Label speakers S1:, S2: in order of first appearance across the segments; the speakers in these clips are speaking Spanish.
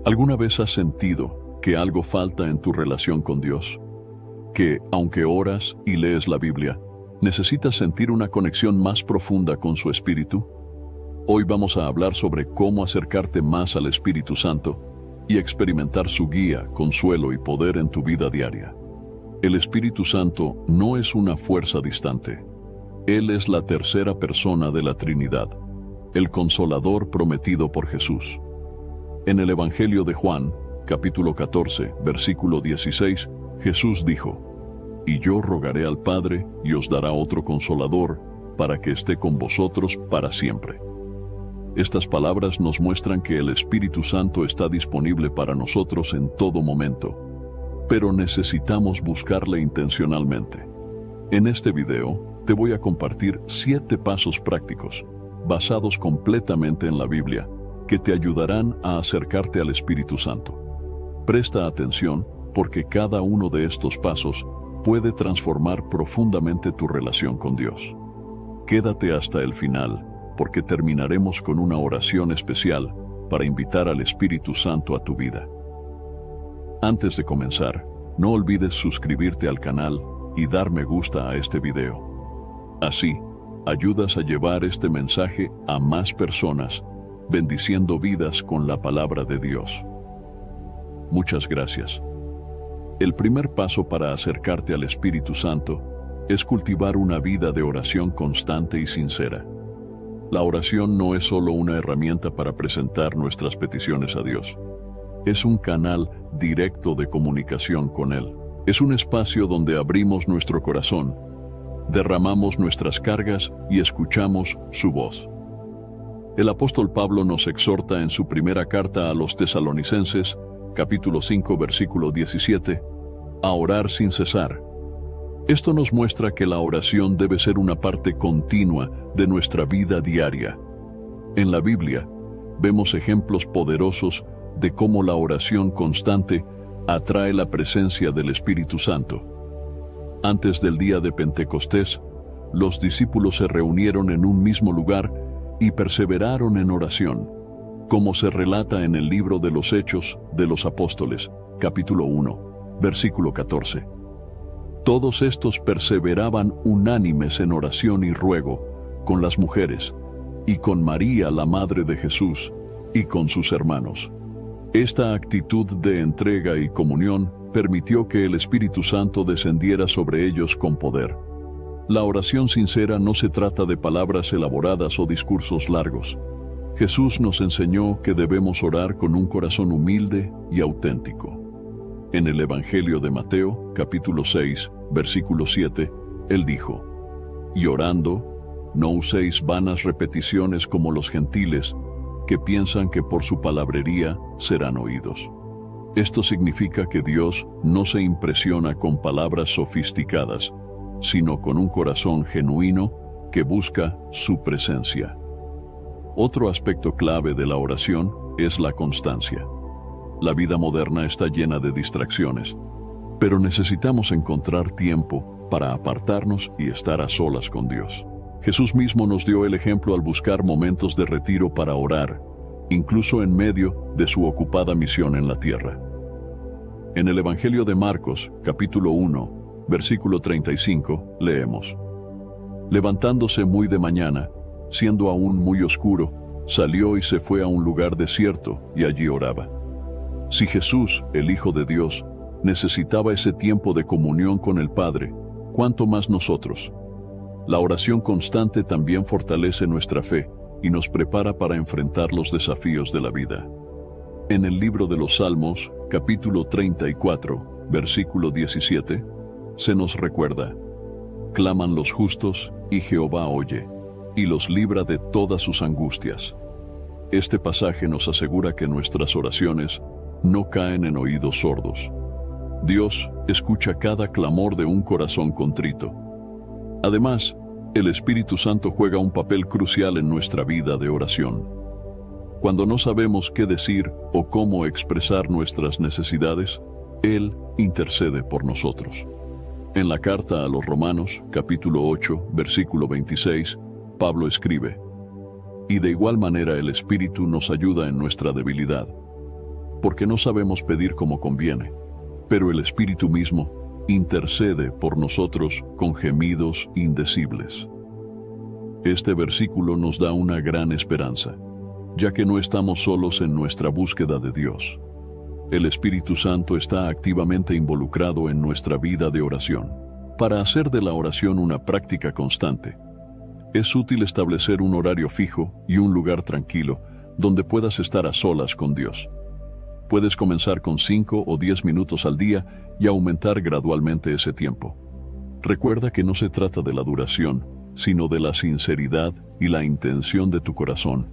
S1: ¿Alguna vez has sentido que algo falta en tu relación con Dios? Que, aunque oras y lees la Biblia, necesitas sentir una conexión más profunda con su Espíritu? Hoy vamos a hablar sobre cómo acercarte más al Espíritu Santo y experimentar su guía, consuelo y poder en tu vida diaria. El Espíritu Santo no es una fuerza distante. Él es la tercera persona de la Trinidad, el Consolador prometido por Jesús. En el Evangelio de Juan, capítulo 14, versículo 16, Jesús dijo: «Y yo rogaré al Padre y os dará otro Consolador, para que esté con vosotros para siempre». Estas palabras nos muestran que el Espíritu Santo está disponible para nosotros en todo momento, pero necesitamos buscarle intencionalmente. En este video te voy a compartir 7 pasos prácticos, basados completamente en la Biblia, que te ayudarán a acercarte al Espíritu Santo. Presta atención, porque cada uno de estos pasos puede transformar profundamente tu relación con Dios. Quédate hasta el final, porque terminaremos con una oración especial para invitar al Espíritu Santo a tu vida. Antes de comenzar, no olvides suscribirte al canal y dar me gusta a este video. Así, ayudas a llevar este mensaje a más personas, bendiciendo vidas con la palabra de Dios. Muchas gracias. El primer paso para acercarte al Espíritu Santo es cultivar una vida de oración constante y sincera. La oración no es solo una herramienta para presentar nuestras peticiones a Dios. Es un canal directo de comunicación con Él. Es un espacio donde abrimos nuestro corazón, derramamos nuestras cargas y escuchamos su voz. El apóstol Pablo nos exhorta en su primera carta a los Tesalonicenses, capítulo 5, versículo 17, a orar sin cesar. Esto nos muestra que la oración debe ser una parte continua de nuestra vida diaria. En la Biblia, vemos ejemplos poderosos de cómo la oración constante atrae la presencia del Espíritu Santo. Antes del día de Pentecostés, los discípulos se reunieron en un mismo lugar y perseveraron en oración, como se relata en el libro de los Hechos de los Apóstoles, capítulo 1, versículo 14. Todos estos perseveraban unánimes en oración y ruego, con las mujeres, y con María, la madre de Jesús, y con sus hermanos. Esta actitud de entrega y comunión permitió que el Espíritu Santo descendiera sobre ellos con poder. La oración sincera no se trata de palabras elaboradas o discursos largos. Jesús nos enseñó que debemos orar con un corazón humilde y auténtico. En el Evangelio de Mateo, capítulo 6, versículo 7, Él dijo: «Y orando, no uséis vanas repeticiones como los gentiles, que piensan que por su palabrería serán oídos». Esto significa que Dios no se impresiona con palabras sofisticadas, sino con un corazón genuino que busca su presencia. Otro aspecto clave de la oración es la constancia. La vida moderna está llena de distracciones, pero necesitamos encontrar tiempo para apartarnos y estar a solas con Dios. Jesús mismo nos dio el ejemplo al buscar momentos de retiro para orar, incluso en medio de su ocupada misión en la tierra. En el Evangelio de Marcos, capítulo 1, versículo 35, leemos: «Levantándose muy de mañana, siendo aún muy oscuro, salió y se fue a un lugar desierto y allí oraba». Si Jesús, el Hijo de Dios, necesitaba ese tiempo de comunión con el Padre, ¿cuánto más nosotros? La oración constante también fortalece nuestra fe y nos prepara para enfrentar los desafíos de la vida. En el libro de los Salmos, capítulo 34, versículo 17, se nos recuerda: «Claman los justos, y Jehová oye, y los libra de todas sus angustias». Este pasaje nos asegura que nuestras oraciones no caen en oídos sordos. Dios escucha cada clamor de un corazón contrito. Además, el Espíritu Santo juega un papel crucial en nuestra vida de oración. Cuando no sabemos qué decir o cómo expresar nuestras necesidades, Él intercede por nosotros. En la carta a los Romanos, capítulo 8, versículo 26, Pablo escribe: «Y de igual manera el Espíritu nos ayuda en nuestra debilidad, porque no sabemos pedir como conviene, pero el Espíritu mismo intercede por nosotros con gemidos indecibles. Este versículo nos da una gran esperanza, ya que no estamos solos en nuestra búsqueda de Dios. El Espíritu Santo está activamente involucrado en nuestra vida de oración. Para hacer de la oración una práctica constante, es útil establecer un horario fijo y un lugar tranquilo donde puedas estar a solas con Dios. Puedes comenzar con 5 o 10 minutos al día y aumentar gradualmente ese tiempo. Recuerda que no se trata de la duración, sino de la sinceridad y la intención de tu corazón.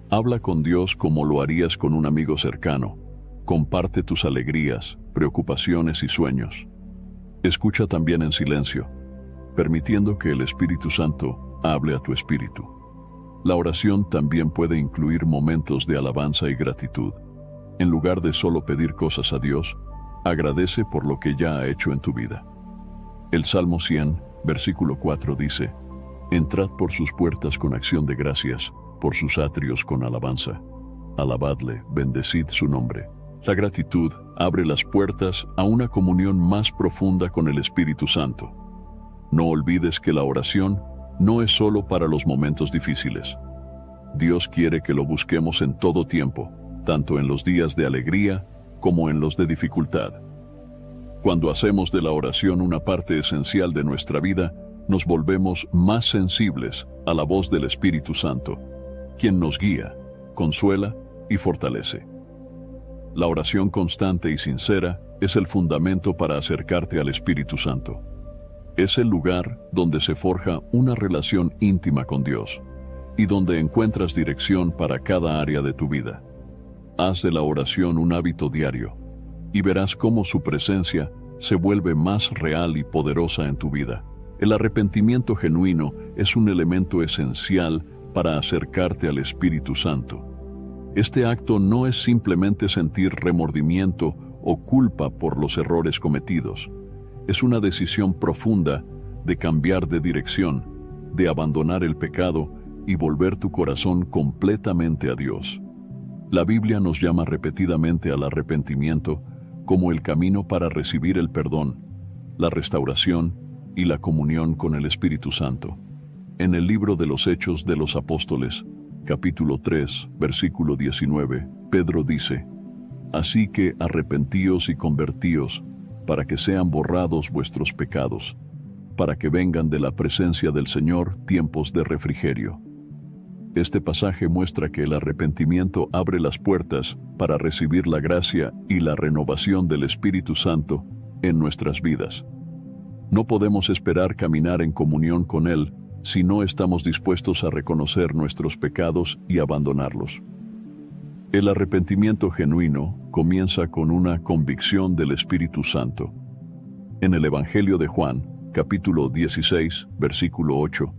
S1: Habla con Dios como lo harías con un amigo cercano. Comparte tus alegrías, preocupaciones y sueños. Escucha también en silencio, permitiendo que el Espíritu Santo hable a tu espíritu. La oración también puede incluir momentos de alabanza y gratitud. En lugar de solo pedir cosas a Dios, agradece por lo que ya ha hecho en tu vida. El Salmo 100, versículo 4 dice: Entrad por sus puertas con acción de gracias, por sus atrios con alabanza. Alabadle, bendecid su nombre. La gratitud abre las puertas a una comunión más profunda con el Espíritu Santo. No olvides que la oración no es solo para los momentos difíciles. Dios quiere que lo busquemos en todo tiempo, tanto en los días de alegría como en los de dificultad. Cuando hacemos de la oración una parte esencial de nuestra vida, nos volvemos más sensibles a la voz del Espíritu Santo, quien nos guía, consuela y fortalece. La oración constante y sincera es el fundamento para acercarte al Espíritu Santo. Es el lugar donde se forja una relación íntima con Dios y donde encuentras dirección para cada área de tu vida. Haz de la oración un hábito diario y verás cómo su presencia se vuelve más real y poderosa en tu vida. El arrepentimiento genuino es un elemento esencial para acercarte al Espíritu Santo. Este acto no es simplemente sentir remordimiento o culpa por los errores cometidos. Es una decisión profunda de cambiar de dirección, de abandonar el pecado y volver tu corazón completamente a Dios. La Biblia nos llama repetidamente al arrepentimiento como el camino para recibir el perdón, la restauración y la comunión con el Espíritu Santo. En el libro de los Hechos de los Apóstoles, capítulo 3, versículo 19, Pedro dice: Así que arrepentíos y convertíos, para que sean borrados vuestros pecados, para que vengan de la presencia del Señor tiempos de refrigerio. Este pasaje muestra que el arrepentimiento abre las puertas para recibir la gracia y la renovación del Espíritu Santo en nuestras vidas. No podemos esperar caminar en comunión con Él si no estamos dispuestos a reconocer nuestros pecados y abandonarlos. El arrepentimiento genuino comienza con una convicción del Espíritu Santo. En el Evangelio de Juan, capítulo 16, versículo 8,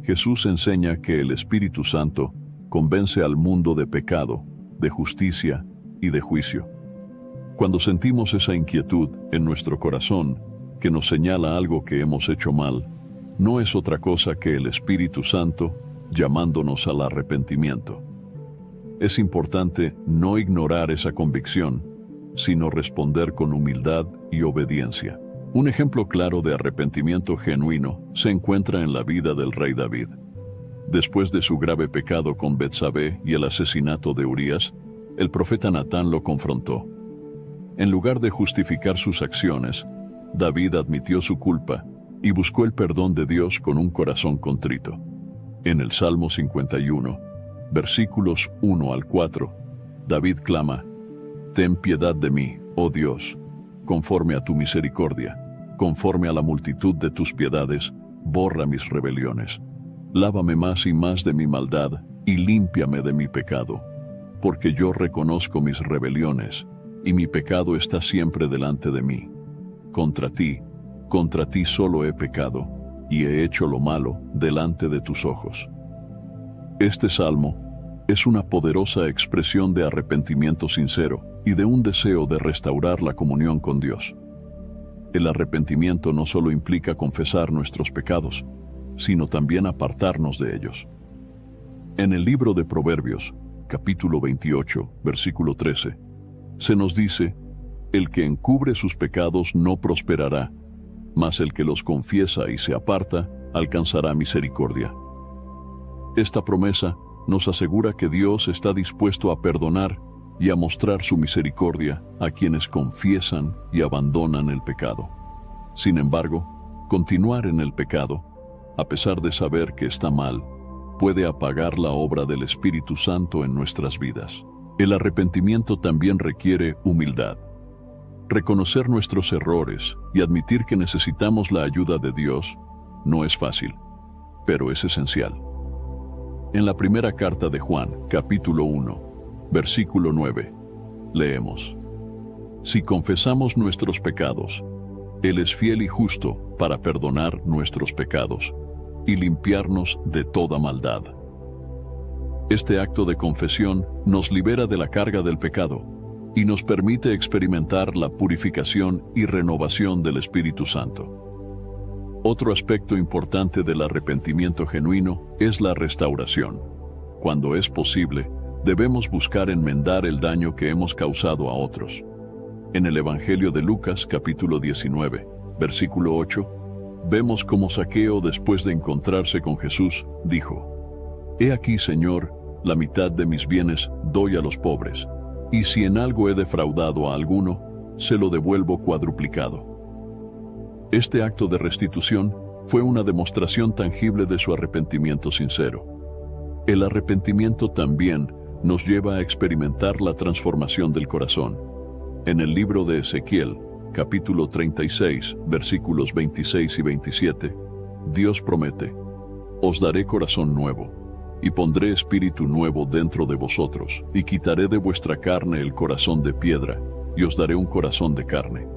S1: Jesús enseña que el Espíritu Santo convence al mundo de pecado, de justicia y de juicio. Cuando sentimos esa inquietud en nuestro corazón que nos señala algo que hemos hecho mal, no es otra cosa que el Espíritu Santo llamándonos al arrepentimiento. Es importante no ignorar esa convicción, sino responder con humildad y obediencia. Un ejemplo claro de arrepentimiento genuino se encuentra en la vida del rey David. Después de su grave pecado con Betsabé y el asesinato de Urías, el profeta Natán lo confrontó. En lugar de justificar sus acciones, David admitió su culpa y buscó el perdón de Dios con un corazón contrito. En el Salmo 51, versículos 1 al 4, David clama: Ten piedad de mí, oh Dios, conforme a tu misericordia, conforme a la multitud de tus piedades, borra mis rebeliones. Lávame más y más de mi maldad y límpiame de mi pecado, porque yo reconozco mis rebeliones y mi pecado está siempre delante de mí. Contra ti solo he pecado y he hecho lo malo delante de tus ojos. Este salmo es una poderosa expresión de arrepentimiento sincero y de un deseo de restaurar la comunión con Dios. El arrepentimiento no solo implica confesar nuestros pecados, sino también apartarnos de ellos. En el libro de Proverbios, capítulo 28, versículo 13, Se nos dice, el que encubre sus pecados no prosperará, mas el que los confiesa y se aparta alcanzará misericordia. Esta promesa nos asegura que Dios está dispuesto a perdonar y a mostrar su misericordia a quienes confiesan y abandonan el pecado. Sin embargo, continuar en el pecado, a pesar de saber que está mal, puede apagar la obra del Espíritu Santo en nuestras vidas. El arrepentimiento también requiere humildad. Reconocer nuestros errores y admitir que necesitamos la ayuda de Dios no es fácil, pero es esencial. En la primera carta de Juan, capítulo 1, versículo 9, leemos: Si confesamos nuestros pecados, Él es fiel y justo para perdonar nuestros pecados y limpiarnos de toda maldad. Este acto de confesión nos libera de la carga del pecado y nos permite experimentar la purificación y renovación del Espíritu Santo. Otro aspecto importante del arrepentimiento genuino es la restauración. Cuando es posible, debemos buscar enmendar el daño que hemos causado a otros. En el Evangelio de Lucas, capítulo 19, versículo 8, vemos cómo Zaqueo, después de encontrarse con Jesús, dijo: He aquí, Señor, la mitad de mis bienes doy a los pobres, y si en algo he defraudado a alguno, se lo devuelvo cuadruplicado. Este acto de restitución fue una demostración tangible de su arrepentimiento sincero. El arrepentimiento también nos lleva a experimentar la transformación del corazón. En el libro de Ezequiel, capítulo 36, versículos 26 y 27, Dios promete: Os daré corazón nuevo, y pondré espíritu nuevo dentro de vosotros, y quitaré de vuestra carne el corazón de piedra, y os daré un corazón de carne.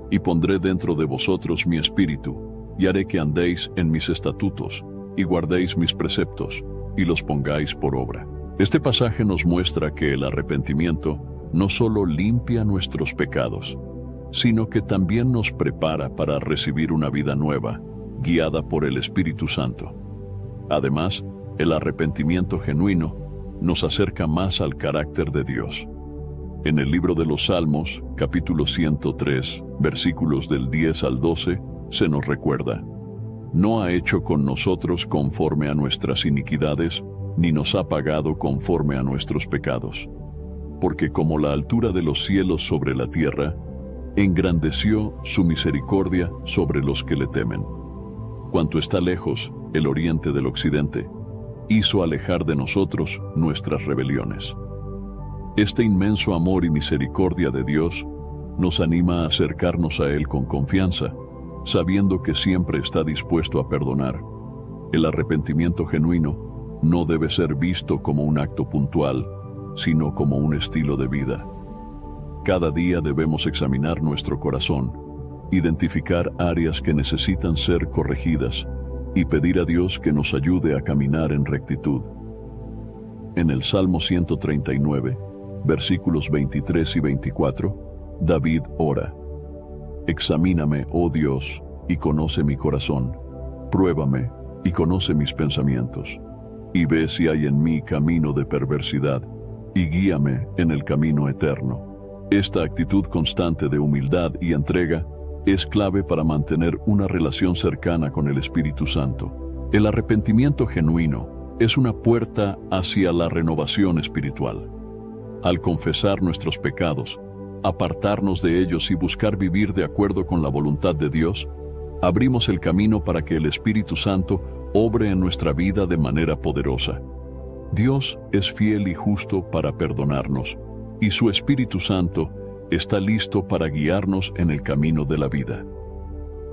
S1: Y pondré dentro de vosotros mi espíritu, y haré que andéis en mis estatutos, y guardéis mis preceptos, y los pongáis por obra. Este pasaje nos muestra que el arrepentimiento no solo limpia nuestros pecados, sino que también nos prepara para recibir una vida nueva, guiada por el Espíritu Santo. Además, el arrepentimiento genuino nos acerca más al carácter de Dios. En el libro de los Salmos, capítulo 103, versículos del 10 al 12, se nos recuerda: No ha hecho con nosotros conforme a nuestras iniquidades, ni nos ha pagado conforme a nuestros pecados. Porque como la altura de los cielos sobre la tierra, engrandeció su misericordia sobre los que le temen. Cuanto está lejos el oriente del occidente, hizo alejar de nosotros nuestras rebeliones. Este inmenso amor y misericordia de Dios nos anima a acercarnos a Él con confianza, sabiendo que siempre está dispuesto a perdonar. El arrepentimiento genuino no debe ser visto como un acto puntual, sino como un estilo de vida. Cada día debemos examinar nuestro corazón, identificar áreas que necesitan ser corregidas y pedir a Dios que nos ayude a caminar en rectitud. En el Salmo 139, versículos 23 y 24, David ora: Examíname, oh Dios, y conoce mi corazón. Pruébame y conoce mis pensamientos. Y ve si hay en mí camino de perversidad, y guíame en el camino eterno. Esta actitud constante de humildad y entrega es clave para mantener una relación cercana con el Espíritu Santo. El arrepentimiento genuino es una puerta hacia la renovación espiritual. Al confesar nuestros pecados, apartarnos de ellos y buscar vivir de acuerdo con la voluntad de Dios, abrimos el camino para que el Espíritu Santo obre en nuestra vida de manera poderosa. Dios es fiel y justo para perdonarnos, y su Espíritu Santo está listo para guiarnos en el camino de la vida.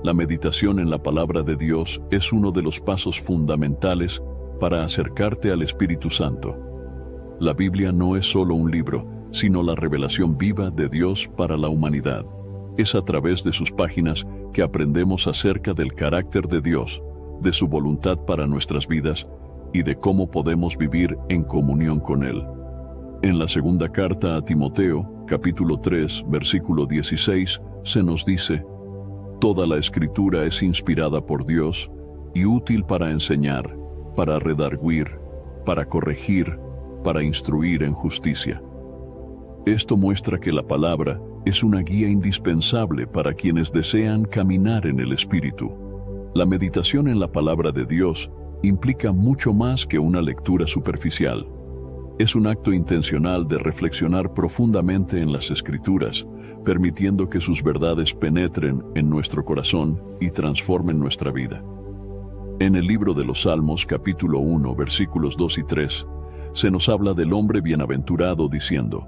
S1: La meditación en la palabra de Dios es uno de los pasos fundamentales para acercarte al Espíritu Santo. La Biblia no es solo un libro, sino la revelación viva de Dios para la humanidad. Es a través de sus páginas que aprendemos acerca del carácter de Dios, de su voluntad para nuestras vidas y de cómo podemos vivir en comunión con Él. En la segunda carta a Timoteo, capítulo 3, versículo 16, se nos dice: Toda la Escritura es inspirada por Dios y útil para enseñar, para redarguir, para corregir, para instruir en justicia. Esto muestra que la palabra es una guía indispensable para quienes desean caminar en el Espíritu. La meditación en la palabra de Dios implica mucho más que una lectura superficial. Es un acto intencional de reflexionar profundamente en las Escrituras, permitiendo que sus verdades penetren en nuestro corazón y transformen nuestra vida. En el libro de los Salmos, capítulo 1, versículos 2 y 3, se nos habla del hombre bienaventurado diciendo: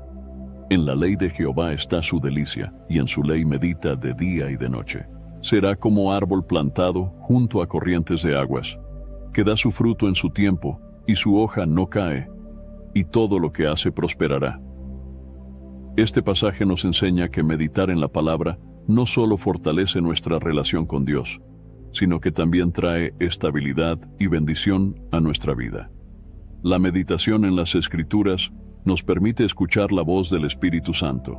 S1: en la ley de Jehová está su delicia, y en su ley medita de día y de noche. Será como árbol plantado junto a corrientes de aguas, que da su fruto en su tiempo, y su hoja no cae, y todo lo que hace prosperará. Este pasaje nos enseña que meditar en la palabra no solo fortalece nuestra relación con Dios, sino que también trae estabilidad y bendición a nuestra vida. La meditación en las Escrituras nos permite escuchar la voz del Espíritu Santo.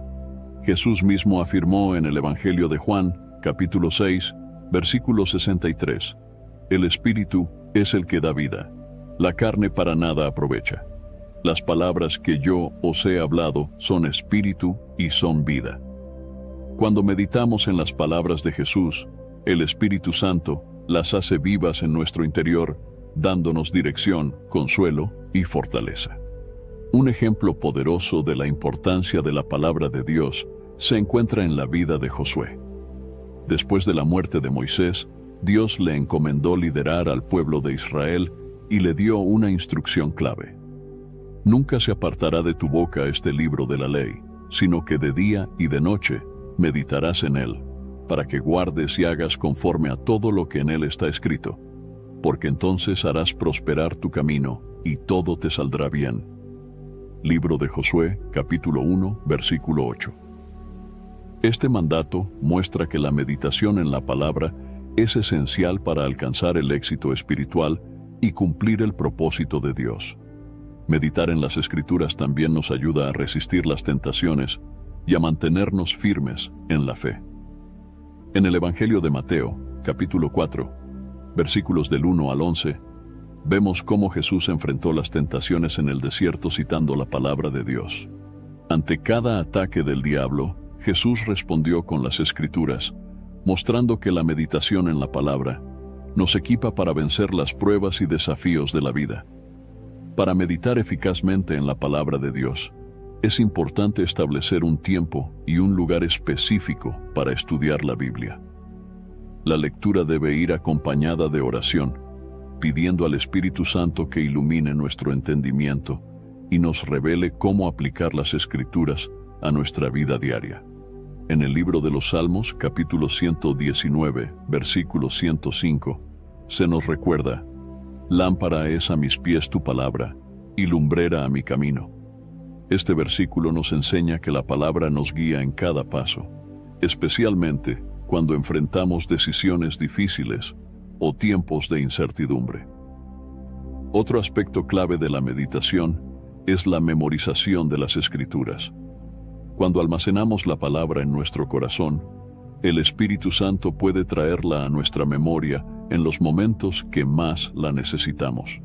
S1: Jesús mismo afirmó en el Evangelio de Juan, capítulo 6, versículo 63, el Espíritu es el que da vida, la carne para nada aprovecha. Las palabras que yo os he hablado son espíritu y son vida. Cuando meditamos en las palabras de Jesús, el Espíritu Santo las hace vivas en nuestro interior, dándonos dirección, consuelo y fortaleza. Un ejemplo poderoso de la importancia de la palabra de Dios se encuentra en la vida de Josué. Después de la muerte de Moisés, Dios le encomendó liderar al pueblo de Israel y le dio una instrucción clave. Nunca se apartará de tu boca este libro de la ley, sino que de día y de noche meditarás en él, para que guardes y hagas conforme a todo lo que en él está escrito, porque entonces harás prosperar tu camino y todo te saldrá bien. Libro de Josué, capítulo 1, versículo 8. Este mandato muestra que la meditación en la palabra es esencial para alcanzar el éxito espiritual y cumplir el propósito de Dios. Meditar en las Escrituras también nos ayuda a resistir las tentaciones y a mantenernos firmes en la fe. En el Evangelio de Mateo, capítulo 4, versículos del 1 al 11, vemos cómo Jesús enfrentó las tentaciones en el desierto citando la palabra de Dios. Ante cada ataque del diablo, Jesús respondió con las Escrituras, mostrando que la meditación en la palabra nos equipa para vencer las pruebas y desafíos de la vida. Para meditar eficazmente en la palabra de Dios, es importante establecer un tiempo y un lugar específico para estudiar la Biblia. La lectura debe ir acompañada de oración, pidiendo al Espíritu Santo que ilumine nuestro entendimiento y nos revele cómo aplicar las Escrituras a nuestra vida diaria. En el libro de los Salmos, capítulo 119, versículo 105, se nos recuerda: lámpara es a mis pies tu palabra, y lumbrera a mi camino. Este versículo nos enseña que la palabra nos guía en cada paso, especialmente cuando enfrentamos decisiones difíciles o tiempos de incertidumbre. Otro aspecto clave de la meditación es la memorización de las Escrituras. Cuando almacenamos la palabra en nuestro corazón, el Espíritu Santo puede traerla a nuestra memoria en los momentos que más la necesitamos.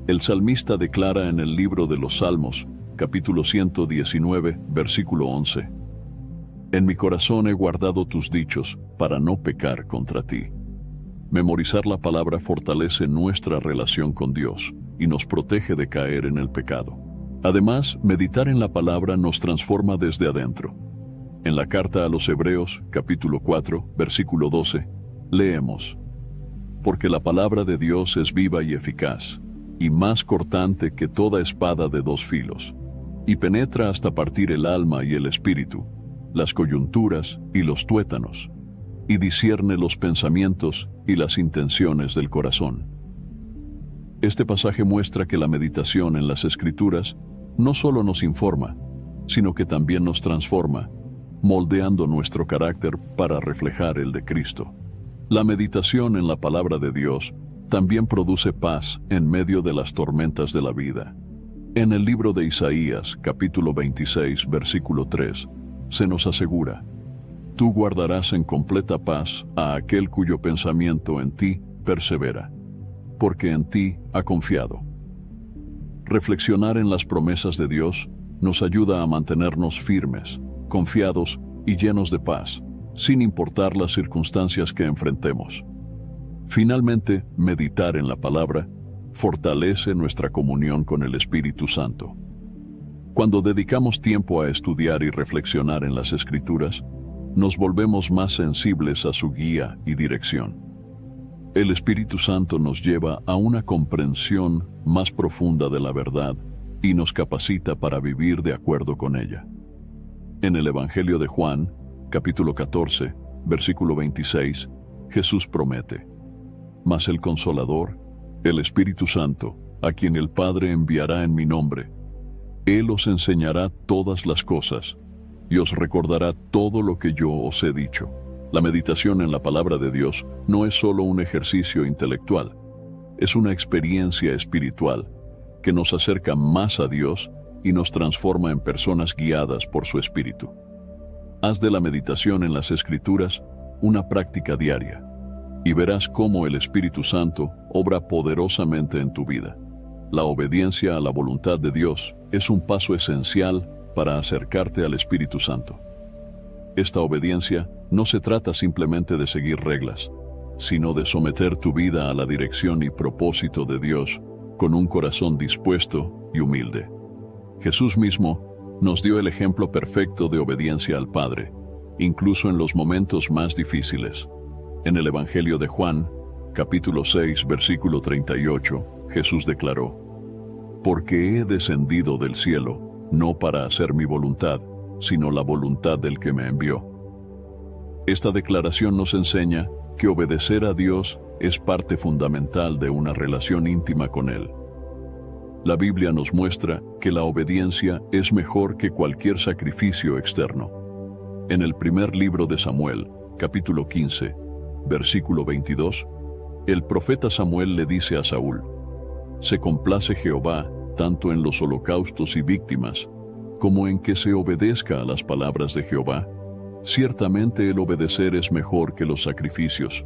S1: El salmista declara en el libro de los Salmos, capítulo 119, versículo 11, en mi corazón he guardado tus dichos para no pecar contra ti. Memorizar la palabra fortalece nuestra relación con Dios y nos protege de caer en el pecado. Además, meditar en la palabra nos transforma desde adentro. En la carta a los Hebreos, capítulo 4, versículo 12, leemos: porque la palabra de Dios es viva y eficaz, y más cortante que toda espada de dos filos, y penetra hasta partir el alma y el espíritu, las coyunturas y los tuétanos, y discierne los pensamientos y las intenciones del corazón. Este pasaje muestra que la meditación en las Escrituras no solo nos informa, sino que también nos transforma, moldeando nuestro carácter para reflejar el de Cristo. La meditación en la palabra de Dios también produce paz en medio de las tormentas de la vida. En el libro de Isaías, capítulo 26, versículo 3, se nos asegura: tú guardarás en completa paz a aquel cuyo pensamiento en ti persevera, porque en ti ha confiado. Reflexionar en las promesas de Dios nos ayuda a mantenernos firmes, confiados y llenos de paz, sin importar las circunstancias que enfrentemos. Finalmente, meditar en la palabra fortalece nuestra comunión con el Espíritu Santo. Cuando dedicamos tiempo a estudiar y reflexionar en las Escrituras, nos volvemos más sensibles a su guía y dirección. El Espíritu Santo nos lleva a una comprensión más profunda de la verdad y nos capacita para vivir de acuerdo con ella. En el Evangelio de Juan, capítulo 14, versículo 26, Jesús promete: «Mas el Consolador, el Espíritu Santo, a quien el Padre enviará en mi nombre, Él os enseñará todas las cosas y os recordará todo lo que yo os he dicho». La meditación en la palabra de Dios no es solo un ejercicio intelectual, es una experiencia espiritual que nos acerca más a Dios y nos transforma en personas guiadas por su Espíritu. Haz de la meditación en las Escrituras una práctica diaria y verás cómo el Espíritu Santo obra poderosamente en tu vida. La obediencia a la voluntad de Dios es un paso esencial para acercarte al Espíritu Santo. Esta obediencia no se trata simplemente de seguir reglas, sino de someter tu vida a la dirección y propósito de Dios con un corazón dispuesto y humilde. Jesús mismo nos dio el ejemplo perfecto de obediencia al Padre, incluso en los momentos más difíciles. En el Evangelio de Juan, capítulo 6, versículo 38, Jesús declaró: «Porque he descendido del cielo, no para hacer mi voluntad, sino la voluntad del que me envió». Esta declaración nos enseña que obedecer a Dios es parte fundamental de una relación íntima con Él. La Biblia nos muestra que la obediencia es mejor que cualquier sacrificio externo. En el primer libro de Samuel, capítulo 15, versículo 22, el profeta Samuel le dice a Saúl: «Se complace Jehová tanto en los holocaustos y víctimas, como en que se obedezca a las palabras de Jehová. Ciertamente el obedecer es mejor que los sacrificios,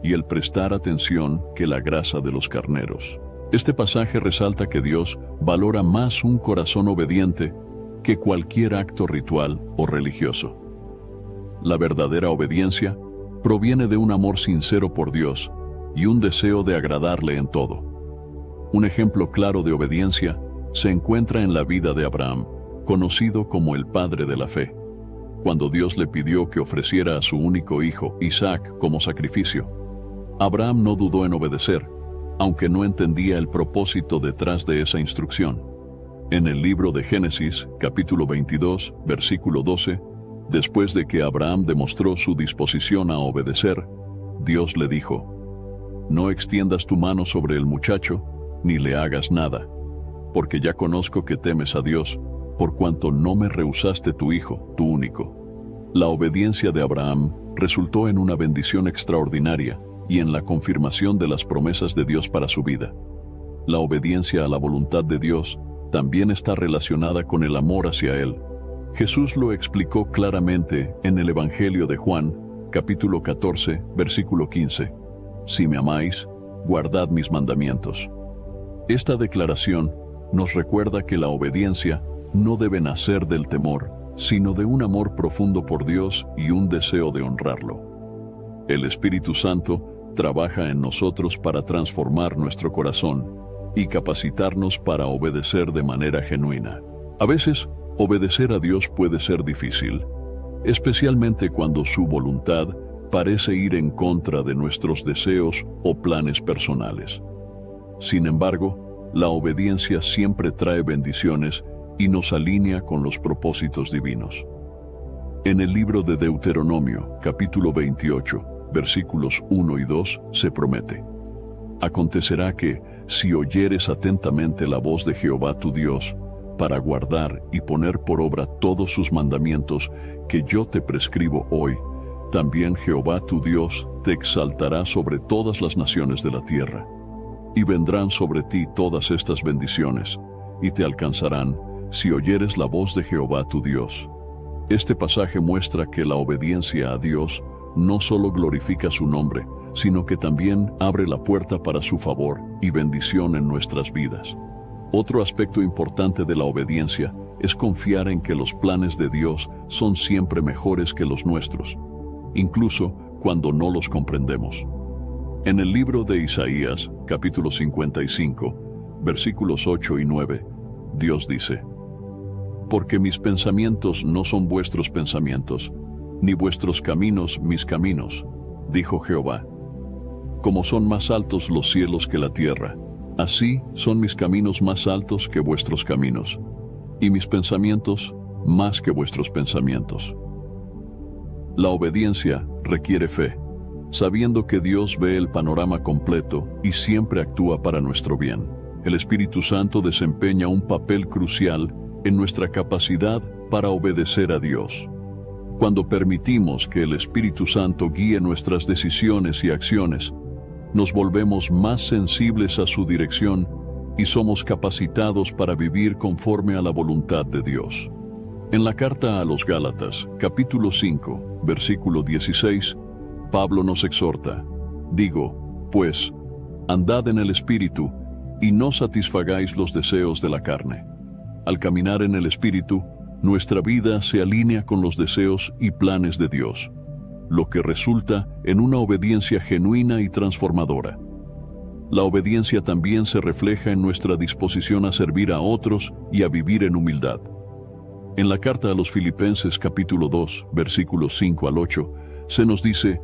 S1: y el prestar atención que la grasa de los carneros». Este pasaje resalta que Dios valora más un corazón obediente que cualquier acto ritual o religioso. La verdadera obediencia proviene de un amor sincero por Dios y un deseo de agradarle en todo. Un ejemplo claro de obediencia se encuentra en la vida de Abraham, conocido como el padre de la fe. Cuando Dios le pidió que ofreciera a su único hijo, Isaac, como sacrificio, Abraham no dudó en obedecer, aunque no entendía el propósito detrás de esa instrucción. En el libro de Génesis, capítulo 22, versículo 12, después de que Abraham demostró su disposición a obedecer, Dios le dijo: «No extiendas tu mano sobre el muchacho, ni le hagas nada, porque ya conozco que temes a Dios, por cuanto no me rehusaste tu hijo, tu único». La obediencia de Abraham resultó en una bendición extraordinaria y en la confirmación de las promesas de Dios para su vida. La obediencia a la voluntad de Dios también está relacionada con el amor hacia Él. Jesús lo explicó claramente en el Evangelio de Juan, capítulo 14, versículo 15. «Si me amáis, guardad mis mandamientos». Esta declaración nos recuerda que la obediencia no debe nacer del temor, sino de un amor profundo por Dios y un deseo de honrarlo. El Espíritu Santo trabaja en nosotros para transformar nuestro corazón y capacitarnos para obedecer de manera genuina. A veces, obedecer a Dios puede ser difícil, especialmente cuando su voluntad parece ir en contra de nuestros deseos o planes personales. Sin embargo, la obediencia siempre trae bendiciones y nos alinea con los propósitos divinos. En el libro de Deuteronomio, capítulo 28, versículos 1 y 2, se promete: «Acontecerá que, si oyeres atentamente la voz de Jehová tu Dios, para guardar y poner por obra todos sus mandamientos que yo te prescribo hoy, también Jehová tu Dios te exaltará sobre todas las naciones de la tierra. Y vendrán sobre ti todas estas bendiciones, y te alcanzarán, si oyeres la voz de Jehová tu Dios». Este pasaje muestra que la obediencia a Dios no solo glorifica su nombre, sino que también abre la puerta para su favor y bendición en nuestras vidas. Otro aspecto importante de la obediencia es confiar en que los planes de Dios son siempre mejores que los nuestros, incluso cuando no los comprendemos. En el libro de Isaías, capítulo 55, versículos 8 y 9, Dios dice: «Porque mis pensamientos no son vuestros pensamientos, ni vuestros caminos mis caminos, dijo Jehová. Como son más altos los cielos que la tierra, así son mis caminos más altos que vuestros caminos, y mis pensamientos más que vuestros pensamientos». La obediencia requiere fe, sabiendo que Dios ve el panorama completo y siempre actúa para nuestro bien. El Espíritu Santo desempeña un papel crucial en nuestra capacidad para obedecer a Dios. Cuando permitimos que el Espíritu Santo guíe nuestras decisiones y acciones, nos volvemos más sensibles a su dirección y somos capacitados para vivir conforme a la voluntad de Dios. En la carta a los Gálatas, capítulo 5, versículo 16, Pablo nos exhorta: «Digo, pues, andad en el Espíritu, y no satisfagáis los deseos de la carne». Al caminar en el Espíritu, nuestra vida se alinea con los deseos y planes de Dios, lo que resulta en una obediencia genuina y transformadora. La obediencia también se refleja en nuestra disposición a servir a otros y a vivir en humildad. En la carta a los Filipenses capítulo 2, versículos 5 al 8, se nos dice: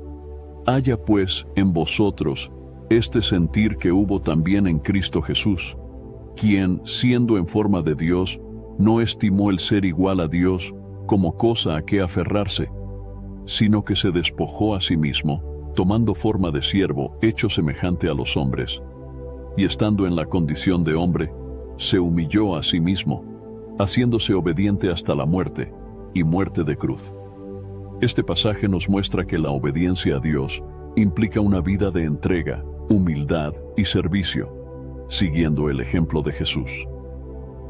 S1: «Haya pues en vosotros este sentir que hubo también en Cristo Jesús, quien, siendo en forma de Dios, no estimó el ser igual a Dios como cosa a que aferrarse, sino que se despojó a sí mismo, tomando forma de siervo, hecho semejante a los hombres, y estando en la condición de hombre, se humilló a sí mismo, haciéndose obediente hasta la muerte, y muerte de cruz». Este pasaje nos muestra que la obediencia a Dios implica una vida de entrega, humildad y servicio, siguiendo el ejemplo de Jesús.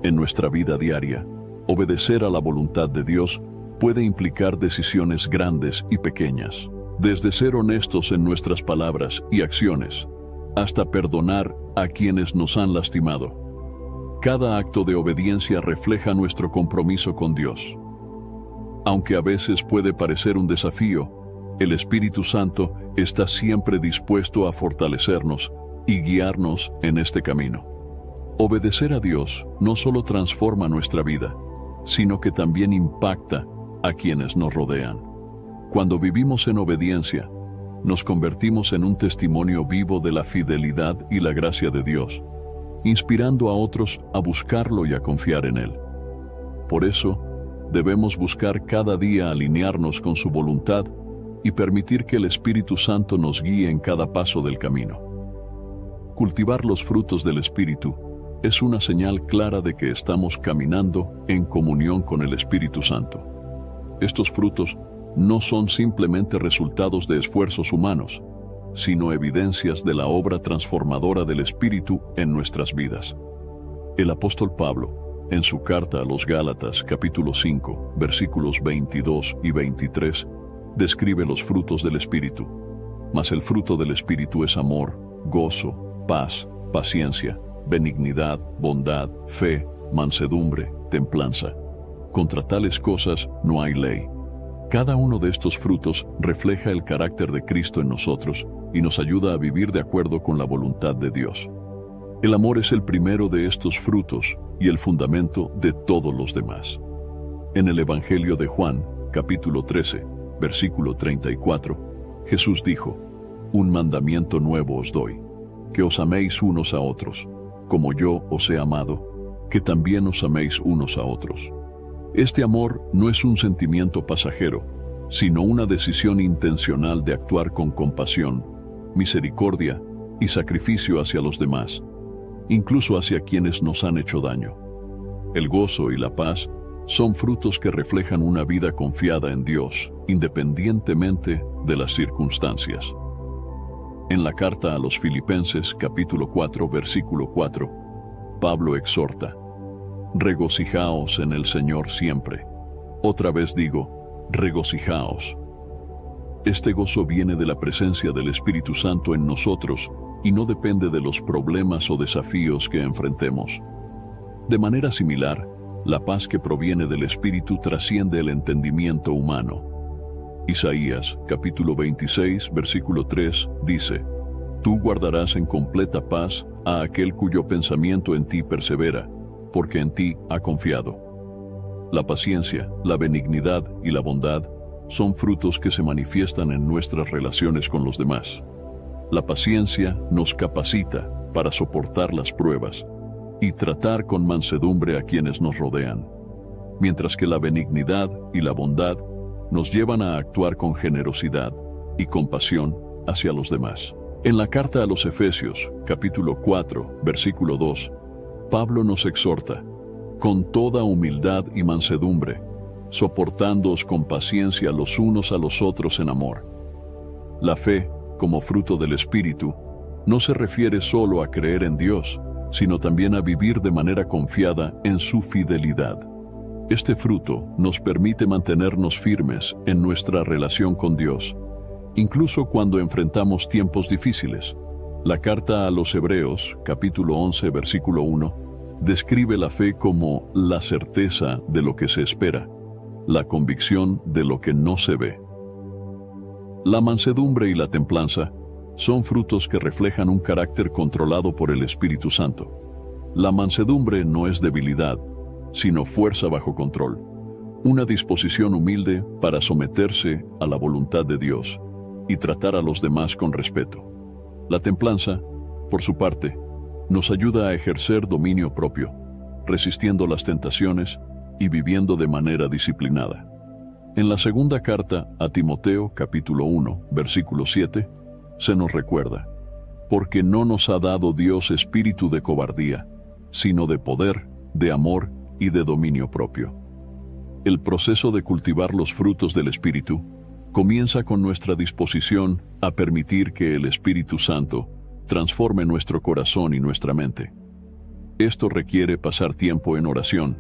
S1: En nuestra vida diaria, obedecer a la voluntad de Dios puede implicar decisiones grandes y pequeñas, desde ser honestos en nuestras palabras y acciones, hasta perdonar a quienes nos han lastimado. Cada acto de obediencia refleja nuestro compromiso con Dios. Aunque a veces puede parecer un desafío, el Espíritu Santo está siempre dispuesto a fortalecernos y guiarnos en este camino. Obedecer a Dios no solo transforma nuestra vida, sino que también impacta a quienes nos rodean. Cuando vivimos en obediencia, nos convertimos en un testimonio vivo de la fidelidad y la gracia de Dios, inspirando a otros a buscarlo y a confiar en Él. Por eso, debemos buscar cada día alinearnos con su voluntad y permitir que el Espíritu Santo nos guíe en cada paso del camino. Cultivar los frutos del Espíritu es una señal clara de que estamos caminando en comunión con el Espíritu Santo. Estos frutos no son simplemente resultados de esfuerzos humanos, sino evidencias de la obra transformadora del Espíritu en nuestras vidas. El apóstol Pablo, en su carta a los Gálatas, capítulo 5, versículos 22 y 23, describe los frutos del Espíritu. Mas el fruto del Espíritu es amor, gozo, paz, paciencia, benignidad, bondad, fe, mansedumbre, templanza. Contra tales cosas no hay ley. Cada uno de estos frutos refleja el carácter de Cristo en nosotros y nos ayuda a vivir de acuerdo con la voluntad de Dios. El amor es el primero de estos frutos y el fundamento de todos los demás. En el Evangelio de Juan, capítulo 13, versículo 34, Jesús dijo: «Un mandamiento nuevo os doy, que os améis unos a otros, como yo os he amado, que también os améis unos a otros». Este amor no es un sentimiento pasajero, sino una decisión intencional de actuar con compasión, misericordia y sacrificio hacia los demás, incluso hacia quienes nos han hecho daño. El gozo y la paz son frutos que reflejan una vida confiada en Dios, independientemente de las circunstancias. En la carta a los Filipenses, capítulo 4, versículo 4, Pablo exhorta: «Regocijaos en el Señor siempre. Otra vez digo, regocijaos». Este gozo viene de la presencia del Espíritu Santo en nosotros y no depende de los problemas o desafíos que enfrentemos. De manera similar, La paz que proviene del Espíritu trasciende el entendimiento humano. Isaías, capítulo 26, versículo 3, dice: Tú guardarás en completa paz a aquel cuyo pensamiento en ti persevera, porque en ti ha confiado. La paciencia, la benignidad y la bondad son frutos que se manifiestan en nuestras relaciones con los demás. La paciencia nos capacita para soportar las pruebas y tratar con mansedumbre a quienes nos rodean, mientras que la benignidad y la bondad nos llevan a actuar con generosidad y compasión hacia los demás. En la carta a los Efesios, capítulo 4, versículo 2, Pablo nos exhorta: con toda humildad y mansedumbre, soportándoos con paciencia los unos a los otros en amor. La fe, como fruto del Espíritu, no se refiere solo a creer en Dios, sino también a vivir de manera confiada en su fidelidad. Este fruto nos permite mantenernos firmes en nuestra relación con Dios, incluso cuando enfrentamos tiempos difíciles. La carta a los Hebreos, capítulo 11, versículo 1, describe la fe como la certeza de lo que se espera, la convicción de lo que no se ve. La mansedumbre y la templanza son frutos que reflejan un carácter controlado por el Espíritu Santo. La mansedumbre no es debilidad, sino fuerza bajo control, una disposición humilde para someterse a la voluntad de Dios y tratar a los demás con respeto. La templanza, por su parte, nos ayuda a ejercer dominio propio, resistiendo las tentaciones y viviendo de manera disciplinada. En la segunda carta a Timoteo, capítulo 1, versículo 7, se nos recuerda: porque no nos ha dado Dios espíritu de cobardía, sino de poder, de amor y de dominio propio. El proceso de cultivar los frutos del Espíritu comienza con nuestra disposición a permitir que el Espíritu Santo transforme nuestro corazón y nuestra mente. Esto requiere pasar tiempo en oración,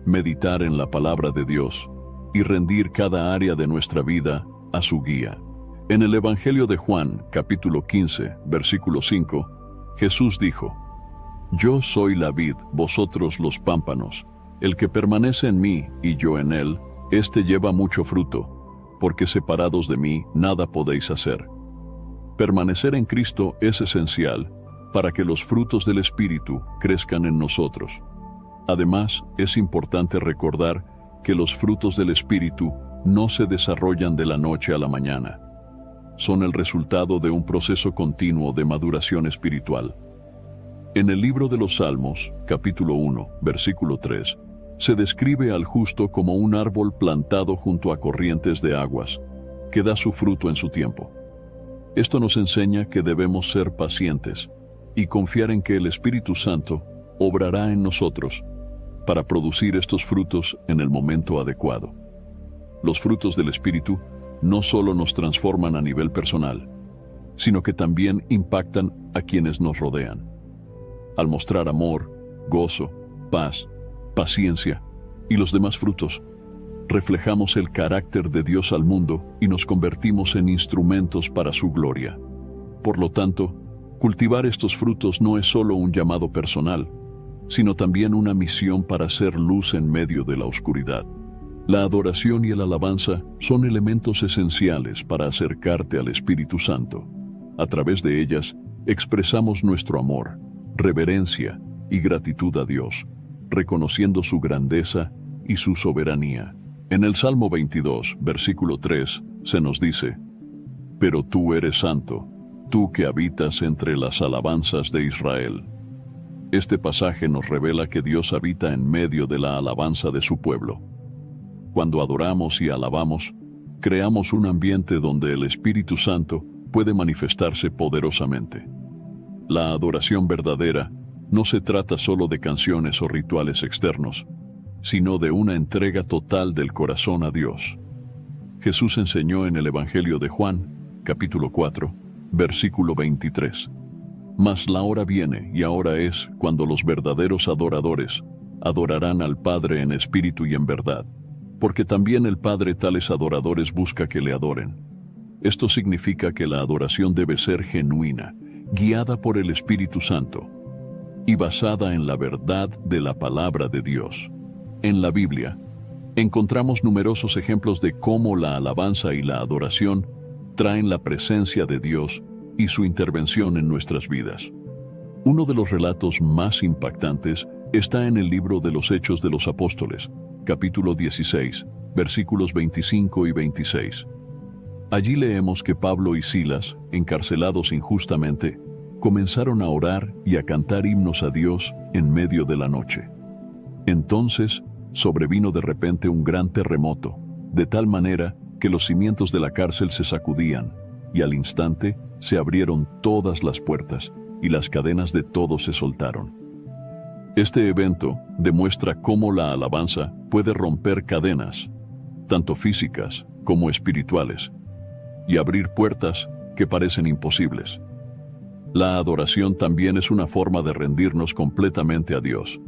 S1: meditar en la palabra de Dios y rendir cada área de nuestra vida a su guía. En el Evangelio de Juan, capítulo 15, versículo 5, Jesús dijo: Yo soy la vid, vosotros los pámpanos. El que permanece en mí y yo en él, éste lleva mucho fruto, porque separados de mí nada podéis hacer. Permanecer en Cristo es esencial para que los frutos del Espíritu crezcan en nosotros. Además, es importante recordar que los frutos del Espíritu no se desarrollan de la noche a la mañana. Son el resultado de un proceso continuo de maduración espiritual. En el libro de los Salmos, capítulo 1, versículo 3, se describe al justo como un árbol plantado junto a corrientes de aguas, que da su fruto en su tiempo. Esto nos enseña que debemos ser pacientes y confiar en que el Espíritu Santo obrará en nosotros para producir estos frutos en el momento adecuado. Los frutos del Espíritu no solo nos transforman a nivel personal, sino que también impactan a quienes nos rodean. Al mostrar amor, gozo, paz, paciencia y los demás frutos, reflejamos el carácter de Dios al mundo y nos convertimos en instrumentos para su gloria. Por lo tanto, cultivar estos frutos no es solo un llamado personal, sino también una misión para hacer luz en medio de la oscuridad. La adoración y la alabanza son elementos esenciales para acercarte al Espíritu Santo. A través de ellas, expresamos nuestro amor, reverencia y gratitud a Dios, reconociendo su grandeza y su soberanía. En el Salmo 22, versículo 3, se nos dice: Pero tú eres santo, tú que habitas entre las alabanzas de Israel. Este pasaje nos revela que Dios habita en medio de la alabanza de su pueblo. Cuando adoramos y alabamos, creamos un ambiente donde el Espíritu Santo puede manifestarse poderosamente. La adoración verdadera no se trata solo de canciones o rituales externos, sino de una entrega total del corazón a Dios. Jesús enseñó en el Evangelio de Juan, capítulo 4, versículo 23. Mas la hora viene, y ahora es, cuando los verdaderos adoradores adorarán al Padre en espíritu y en verdad, porque también el Padre tales adoradores busca que le adoren. Esto significa que la adoración debe ser genuina, guiada por el Espíritu Santo y basada en la verdad de la palabra de Dios. En la Biblia, encontramos numerosos ejemplos de cómo la alabanza y la adoración traen la presencia de Dios y su intervención en nuestras vidas. Uno de los relatos más impactantes está en el libro de los Hechos de los Apóstoles, capítulo 16, versículos 25 y 26. Allí leemos que Pablo y Silas, encarcelados injustamente, comenzaron a orar y a cantar himnos a Dios en medio de la noche. Entonces sobrevino de repente un gran terremoto, de tal manera que los cimientos de la cárcel se sacudían, y al instante se abrieron todas las puertas, y las cadenas de todos se soltaron. Este evento demuestra cómo la alabanza puede romper cadenas, tanto físicas como espirituales, y abrir puertas que parecen imposibles. La adoración también es una forma de rendirnos completamente a Dios,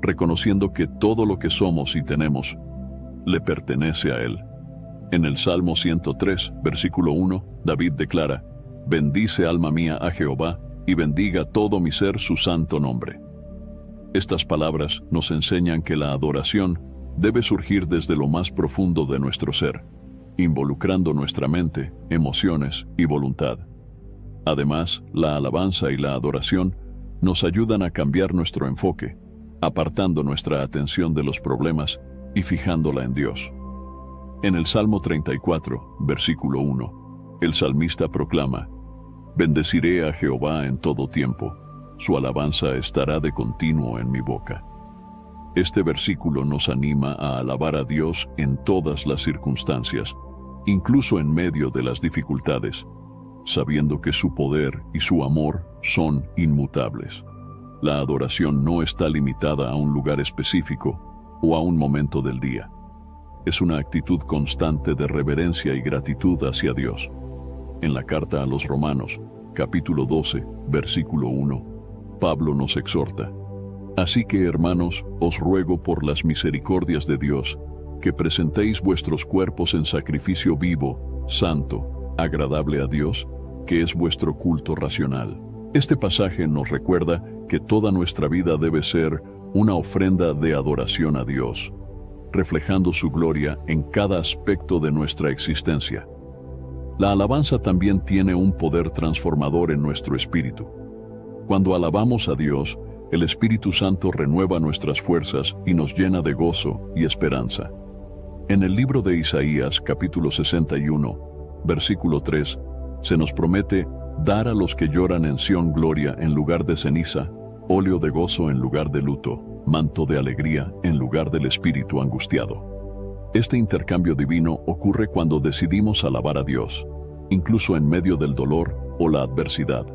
S1: reconociendo que todo lo que somos y tenemos le pertenece a Él. En el Salmo 103, versículo 1, David declara: «Bendice alma mía a Jehová, y bendiga todo mi ser su santo nombre». Estas palabras nos enseñan que la adoración debe surgir desde lo más profundo de nuestro ser, involucrando nuestra mente, emociones y voluntad. Además, la alabanza y la adoración nos ayudan a cambiar nuestro enfoque, apartando nuestra atención de los problemas y fijándola en Dios. En el Salmo 34, versículo 1, el salmista proclama: «Bendeciré a Jehová en todo tiempo, su alabanza estará de continuo en mi boca». Este versículo nos anima a alabar a Dios en todas las circunstancias, incluso en medio de las dificultades, sabiendo que su poder y su amor son inmutables. La adoración no está limitada a un lugar específico o a un momento del día. Es una actitud constante de reverencia y gratitud hacia Dios. En la carta a los Romanos, capítulo 12, versículo 1, Pablo nos exhorta: «Así que, hermanos, os ruego por las misericordias de Dios, que presentéis vuestros cuerpos en sacrificio vivo, santo, agradable a Dios, que es vuestro culto racional». Este pasaje nos recuerda que toda nuestra vida debe ser una ofrenda de adoración a Dios, reflejando su gloria en cada aspecto de nuestra existencia. La alabanza también tiene un poder transformador en nuestro espíritu. Cuando alabamos a Dios, el Espíritu Santo renueva nuestras fuerzas y nos llena de gozo y esperanza. En el libro de Isaías, capítulo 61, versículo 3, se nos promete dar a los que lloran en Sión gloria en lugar de ceniza, óleo de gozo en lugar de luto, manto de alegría en lugar del espíritu angustiado. Este intercambio divino ocurre cuando decidimos alabar a Dios, incluso en medio del dolor o la adversidad.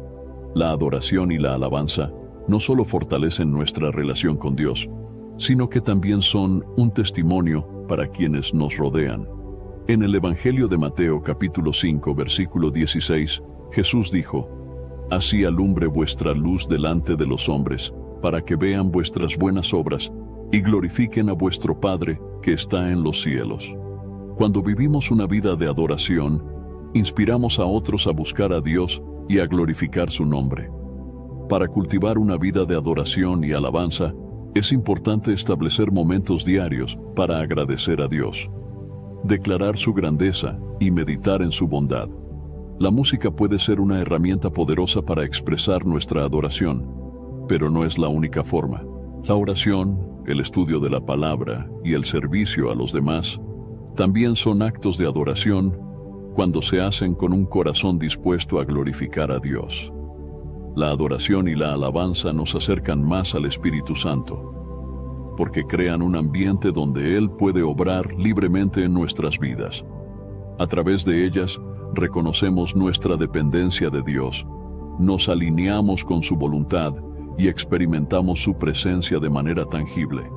S1: La adoración y la alabanza no solo fortalecen nuestra relación con Dios, sino que también son un testimonio para quienes nos rodean. En el Evangelio de Mateo capítulo 5 versículo 16, Jesús dijo: «Así alumbre vuestra luz delante de los hombres, para que vean vuestras buenas obras y glorifiquen a vuestro Padre que está en los cielos». Cuando vivimos una vida de adoración, inspiramos a otros a buscar a Dios y a glorificar su nombre. Para cultivar una vida de adoración y alabanza, es importante establecer momentos diarios para agradecer a Dios, declarar su grandeza y meditar en su bondad. La música puede ser una herramienta poderosa para expresar nuestra adoración, pero no es la única forma. La oración, el estudio de la palabra y el servicio a los demás también son actos de adoración cuando se hacen con un corazón dispuesto a glorificar a Dios. La adoración y la alabanza nos acercan más al Espíritu Santo, porque crean un ambiente donde Él puede obrar libremente en nuestras vidas. A través de ellas, reconocemos nuestra dependencia de Dios, nos alineamos con su voluntad y experimentamos su presencia de manera tangible.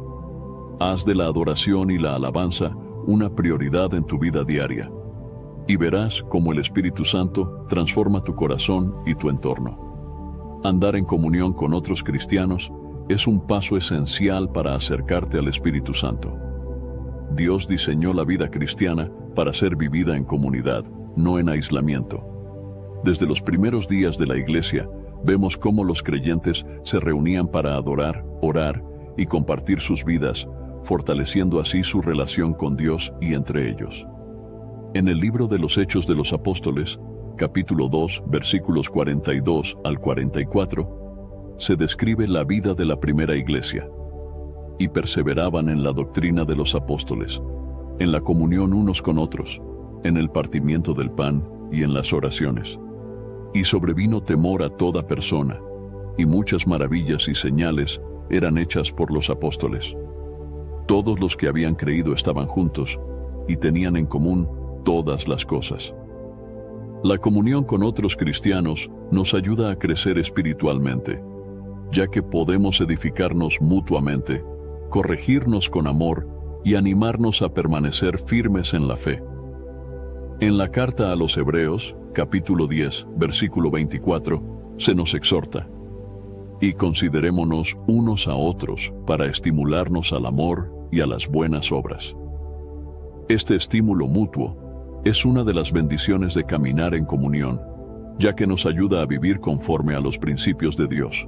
S1: Haz de la adoración y la alabanza una prioridad en tu vida diaria, y verás cómo el Espíritu Santo transforma tu corazón y tu entorno. Andar en comunión con otros cristianos es un paso esencial para acercarte al Espíritu Santo. Dios diseñó la vida cristiana para ser vivida en comunidad, no en aislamiento. Desde los primeros días de la Iglesia, vemos cómo los creyentes se reunían para adorar, orar y compartir sus vidas, fortaleciendo así su relación con Dios y entre ellos. En el libro de los Hechos de los Apóstoles, capítulo 2, versículos 42 al 44, se describe la vida de la primera iglesia. Y perseveraban en la doctrina de los apóstoles, en la comunión unos con otros, en el partimiento del pan y en las oraciones. Y sobrevino temor a toda persona, y muchas maravillas y señales eran hechas por los apóstoles. Todos los que habían creído estaban juntos, y tenían en común todas las cosas. La comunión con otros cristianos nos ayuda a crecer espiritualmente, ya que podemos edificarnos mutuamente, corregirnos con amor y animarnos a permanecer firmes en la fe. En la carta a los Hebreos, capítulo 10, versículo 24, se nos exhorta: y considerémonos unos a otros para estimularnos al amor y a las buenas obras. Este estímulo mutuo es una de las bendiciones de caminar en comunión, ya que nos ayuda a vivir conforme a los principios de Dios.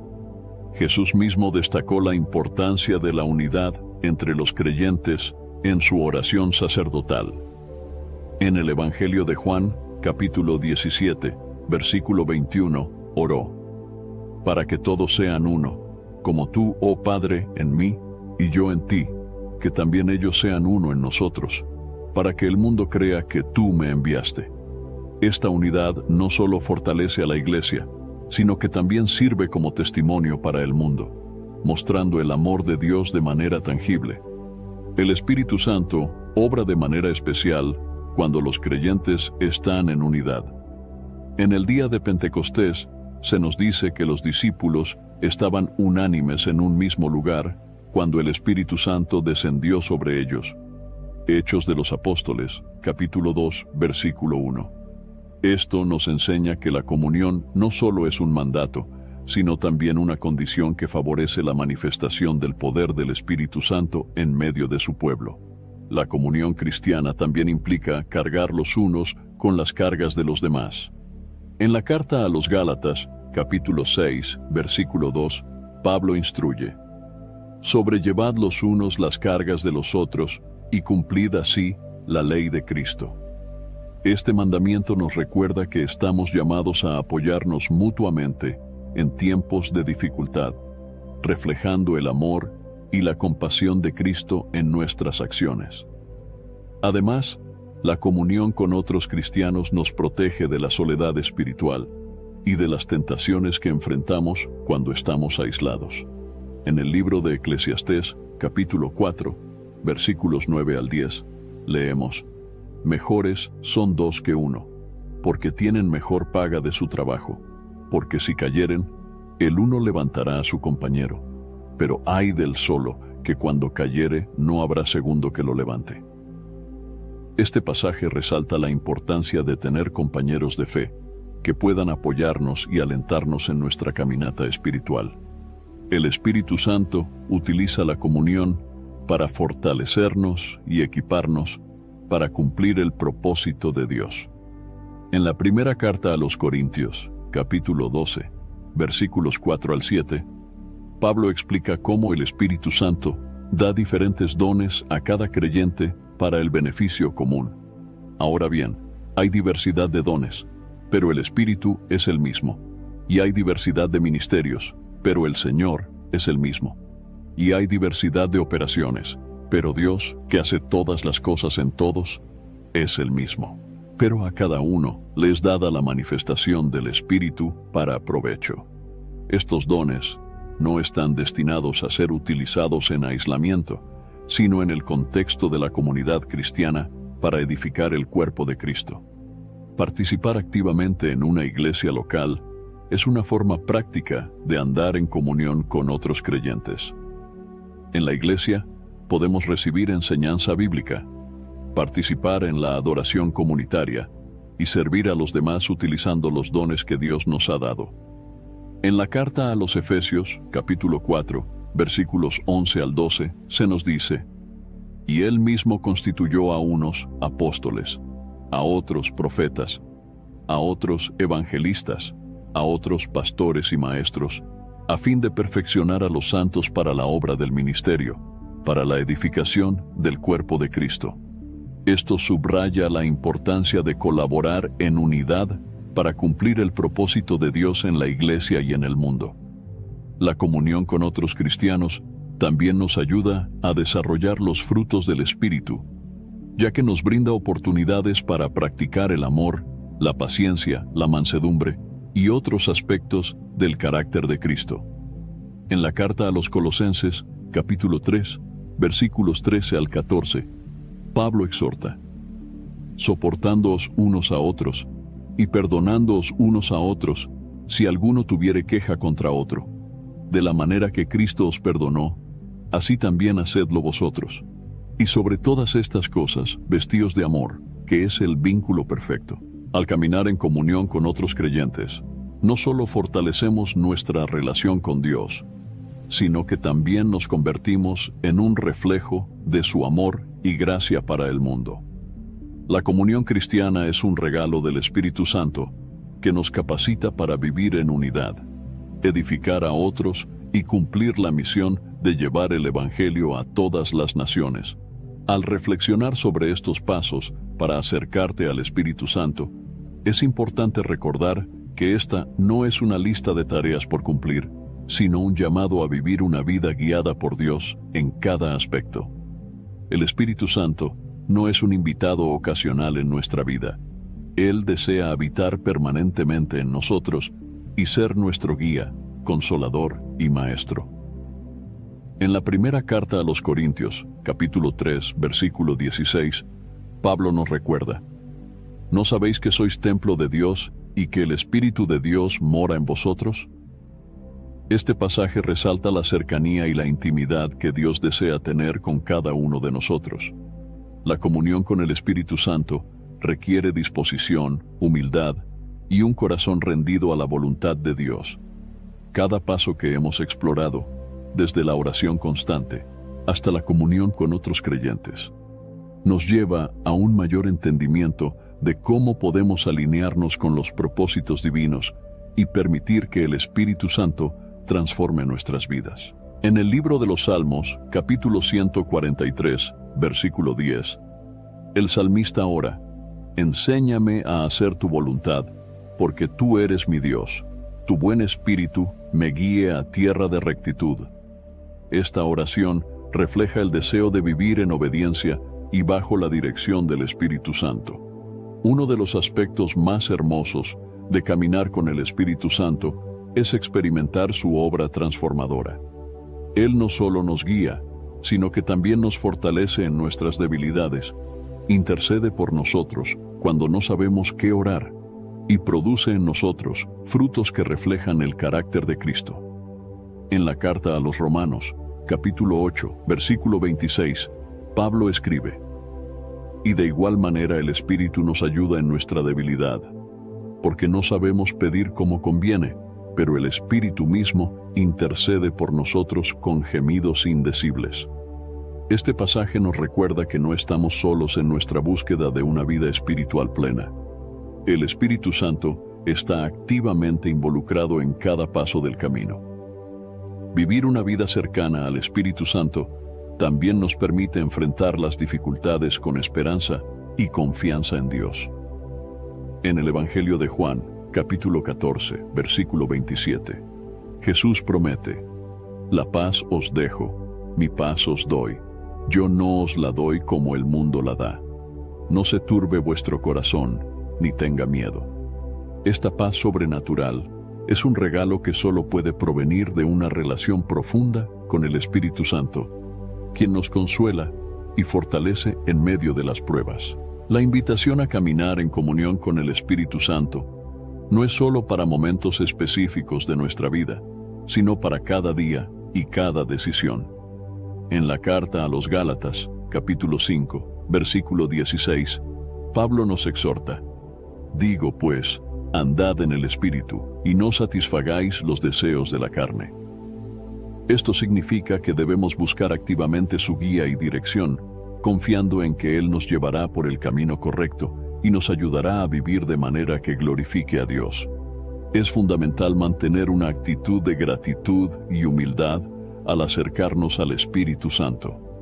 S1: Jesús mismo destacó la importancia de la unidad entre los creyentes en su oración sacerdotal. En el Evangelio de Juan, capítulo 17, versículo 21, oró: para que todos sean uno, como tú, oh Padre, en mí, y yo en ti, que también ellos sean uno en nosotros, para que el mundo crea que tú me enviaste. Esta unidad no solo fortalece a la Iglesia, sino que también sirve como testimonio para el mundo, mostrando el amor de Dios de manera tangible. El Espíritu Santo obra de manera especial cuando los creyentes están en unidad. En el día de Pentecostés se nos dice que los discípulos estaban unánimes en un mismo lugar cuando el Espíritu Santo descendió sobre ellos. Hechos de los Apóstoles, capítulo 2, versículo 1. Esto nos enseña que la comunión no solo es un mandato, sino también una condición que favorece la manifestación del poder del Espíritu Santo en medio de su pueblo. La comunión cristiana también implica cargar los unos con las cargas de los demás. En la carta a los Gálatas, capítulo 6, versículo 2, Pablo instruye: sobrellevad los unos las cargas de los otros y cumplid así la ley de Cristo. Este mandamiento nos recuerda que estamos llamados a apoyarnos mutuamente en tiempos de dificultad, reflejando el amor y la compasión de Cristo en nuestras acciones. Además, la comunión con otros cristianos nos protege de la soledad espiritual y de las tentaciones que enfrentamos cuando estamos aislados. En el libro de Eclesiastés, capítulo 4, versículos 9 al 10, leemos: mejores son dos que uno, porque tienen mejor paga de su trabajo, porque si cayeren, el uno levantará a su compañero, pero ay del solo, que cuando cayere no habrá segundo que lo levante. Este pasaje resalta la importancia de tener compañeros de fe que puedan apoyarnos y alentarnos en nuestra caminata espiritual. El Espíritu Santo utiliza la comunión para fortalecernos y equiparnos para cumplir el propósito de Dios. En la primera carta a los Corintios, capítulo 12, versículos 4 al 7, Pablo explica cómo el Espíritu Santo da diferentes dones a cada creyente para el beneficio común. Ahora bien, hay diversidad de dones, pero el Espíritu es el mismo. Y hay diversidad de ministerios, pero el Señor es el mismo. Y hay diversidad de operaciones, pero Dios, que hace todas las cosas en todos, es el mismo. Pero a cada uno le es dada la manifestación del Espíritu para provecho. Estos dones no están destinados a ser utilizados en aislamiento, sino en el contexto de la comunidad cristiana para edificar el cuerpo de Cristo. Participar activamente en una iglesia local es una forma práctica de andar en comunión con otros creyentes. En la iglesia podemos recibir enseñanza bíblica, participar en la adoración comunitaria y servir a los demás utilizando los dones que Dios nos ha dado. En la carta a los Efesios, capítulo 4, versículos 11 al 12, se nos dice: y Él mismo constituyó a unos apóstoles, a otros profetas, a otros evangelistas, a otros pastores y maestros, a fin de perfeccionar a los santos para la obra del ministerio, para la edificación del cuerpo de Cristo. Esto subraya la importancia de colaborar en unidad para cumplir el propósito de Dios en la Iglesia y en el mundo. La comunión con otros cristianos también nos ayuda a desarrollar los frutos del Espíritu, ya que nos brinda oportunidades para practicar el amor, la paciencia, la mansedumbre y otros aspectos del carácter de Cristo. En la carta a los Colosenses, capítulo 3, versículos 13 al 14, Pablo exhorta: soportándoos unos a otros y perdonándoos unos a otros, si alguno tuviere queja contra otro. De la manera que Cristo os perdonó, así también hacedlo vosotros. Y sobre todas estas cosas, vestíos de amor, que es el vínculo perfecto. Al caminar en comunión con otros creyentes, no solo fortalecemos nuestra relación con Dios, sino que también nos convertimos en un reflejo de su amor y gracia para el mundo. La comunión cristiana es un regalo del Espíritu Santo que nos capacita para vivir en unidad, edificar a otros y cumplir la misión de llevar el Evangelio a todas las naciones. Al reflexionar sobre estos pasos para acercarte al Espíritu Santo, es importante recordar que esta no es una lista de tareas por cumplir, sino un llamado a vivir una vida guiada por Dios en cada aspecto. El Espíritu Santo no es un invitado ocasional en nuestra vida. Él desea habitar permanentemente en nosotros y ser nuestro guía, consolador y maestro. En la primera carta a los Corintios, capítulo 3, versículo 16, Pablo nos recuerda: ¿no sabéis que sois templo de Dios y que el Espíritu de Dios mora en vosotros? Este pasaje resalta la cercanía y la intimidad que Dios desea tener con cada uno de nosotros. La comunión con el Espíritu Santo requiere disposición, humildad y un corazón rendido a la voluntad de Dios. Cada paso que hemos explorado, desde la oración constante hasta la comunión con otros creyentes, nos lleva a un mayor entendimiento de cómo podemos alinearnos con los propósitos divinos y permitir que el Espíritu Santo transforme nuestras vidas. En el libro de los Salmos, capítulo 143, versículo 10, el salmista ora: enséñame a hacer tu voluntad, porque tú eres mi Dios. Tu buen espíritu me guíe a tierra de rectitud. Esta oración refleja el deseo de vivir en obediencia y bajo la dirección del Espíritu Santo. Uno de los aspectos más hermosos de caminar con el Espíritu Santo es experimentar su obra transformadora. Él no solo nos guía, sino que también nos fortalece en nuestras debilidades, intercede por nosotros cuando no sabemos qué orar y produce en nosotros frutos que reflejan el carácter de Cristo. En la carta a los Romanos, capítulo 8, versículo 26, Pablo escribe: y de igual manera el Espíritu nos ayuda en nuestra debilidad, porque no sabemos pedir como conviene, pero el Espíritu mismo intercede por nosotros con gemidos indecibles. Este pasaje nos recuerda que no estamos solos en nuestra búsqueda de una vida espiritual plena. El Espíritu Santo está activamente involucrado en cada paso del camino. Vivir una vida cercana al Espíritu Santo también nos permite enfrentar las dificultades con esperanza y confianza en Dios. En el Evangelio de Juan, capítulo 14, versículo 27, Jesús promete: la paz os dejo, mi paz os doy. Yo no os la doy como el mundo la da. No se turbe vuestro corazón, ni tenga miedo. Esta paz sobrenatural es un regalo que solo puede provenir de una relación profunda con el Espíritu Santo, quien nos consuela y fortalece en medio de las pruebas. La invitación a caminar en comunión con el Espíritu Santo no es solo para momentos específicos de nuestra vida, sino para cada día y cada decisión. En la carta a los Gálatas, capítulo 5, versículo 16, Pablo nos exhorta: digo pues, andad en el Espíritu, y no satisfagáis los deseos de la carne. Esto significa que debemos buscar activamente su guía y dirección, confiando en que Él nos llevará por el camino correcto y nos ayudará a vivir de manera que glorifique a Dios. Es fundamental mantener una actitud de gratitud y humildad al acercarnos al Espíritu Santo.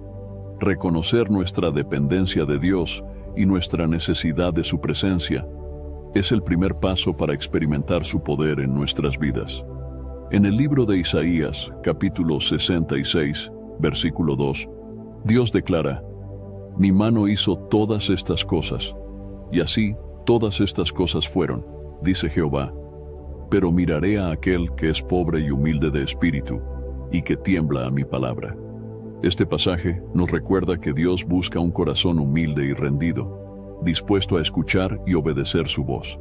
S1: Reconocer nuestra dependencia de Dios y nuestra necesidad de su presencia es el primer paso para experimentar su poder en nuestras vidas. En el libro de Isaías, capítulo 66, versículo 2, Dios declara: Mi mano hizo todas estas cosas, y así todas estas cosas fueron, dice Jehová. Pero miraré a aquel que es pobre y humilde de espíritu, y que tiembla a mi palabra. Este pasaje nos recuerda que Dios busca un corazón humilde y rendido, dispuesto a escuchar y obedecer su voz.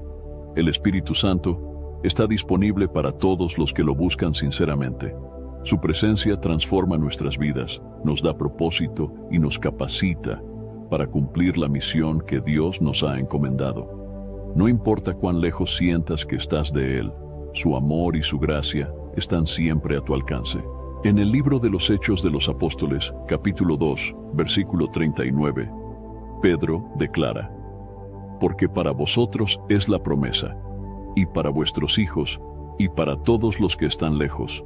S1: El Espíritu Santo está disponible para todos los que lo buscan sinceramente. Su presencia transforma nuestras vidas, nos da propósito y nos capacita para cumplir la misión que Dios nos ha encomendado. No importa cuán lejos sientas que estás de Él, su amor y su gracia están siempre a tu alcance. En el libro de los Hechos de los Apóstoles, capítulo 2, versículo 39, Pedro declara: Porque para vosotros es la promesa, y para vuestros hijos, y para todos los que están lejos,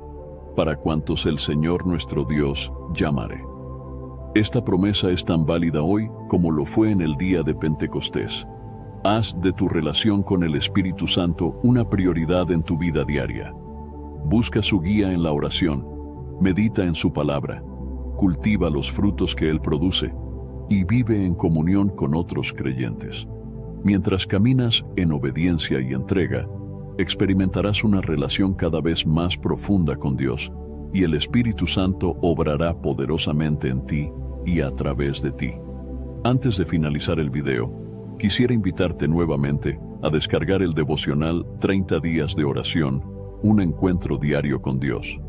S1: para cuantos el Señor nuestro Dios llamare. Esta promesa es tan válida hoy como lo fue en el día de Pentecostés. Haz de tu relación con el Espíritu Santo una prioridad en tu vida diaria. Busca su guía en la oración, medita en su palabra, cultiva los frutos que Él produce y vive en comunión con otros creyentes. Mientras caminas en obediencia y entrega, experimentarás una relación cada vez más profunda con Dios, y el Espíritu Santo obrará poderosamente en ti y a través de ti. Antes de finalizar el video, quisiera invitarte nuevamente a descargar el devocional 30 días de oración, un encuentro diario con Dios.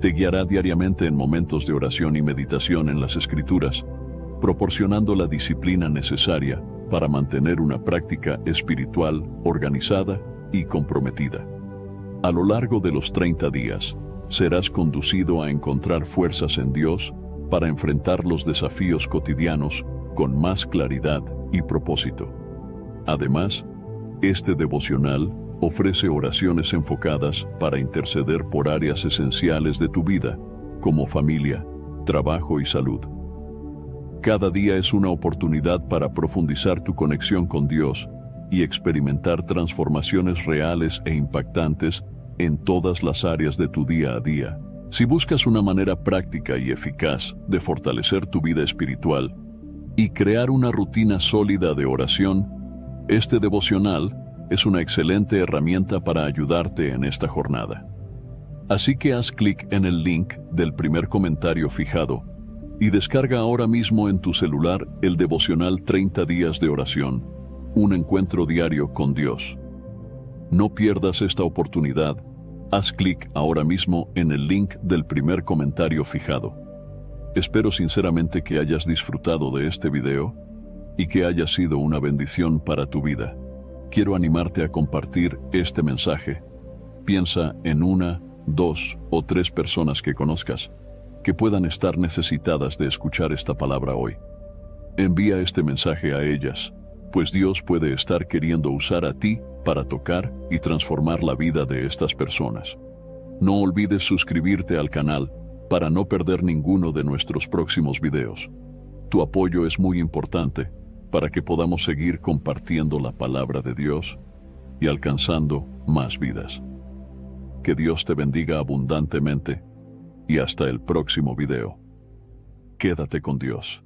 S1: Te guiará diariamente en momentos de oración y meditación en las Escrituras, proporcionando la disciplina necesaria para mantener una práctica espiritual organizada y comprometida. A lo largo de los 30 días, serás conducido a encontrar fuerzas en Dios para enfrentar los desafíos cotidianos con más claridad y propósito. Además, este devocional ofrece oraciones enfocadas para interceder por áreas esenciales de tu vida, como familia, trabajo y salud. Cada día es una oportunidad para profundizar tu conexión con Dios y experimentar transformaciones reales e impactantes en todas las áreas de tu día a día. Si buscas una manera práctica y eficaz de fortalecer tu vida espiritual y crear una rutina sólida de oración, este devocional es una excelente herramienta para ayudarte en esta jornada. Así que haz clic en el link del primer comentario fijado y descarga ahora mismo en tu celular el devocional 30 días de oración, un encuentro diario con Dios. No pierdas esta oportunidad. Haz clic ahora mismo en el link del primer comentario fijado. Espero sinceramente que hayas disfrutado de este video y que haya sido una bendición para tu vida. Quiero animarte a compartir este mensaje. Piensa en 1, 2 o 3 personas que conozcas que puedan estar necesitadas de escuchar esta palabra hoy. Envía este mensaje a ellas, pues Dios puede estar queriendo usar a ti para tocar y transformar la vida de estas personas. No olvides suscribirte al canal para no perder ninguno de nuestros próximos videos. Tu apoyo es muy importante para que podamos seguir compartiendo la palabra de Dios y alcanzando más vidas. Que Dios te bendiga abundantemente y hasta el próximo video. Quédate con Dios.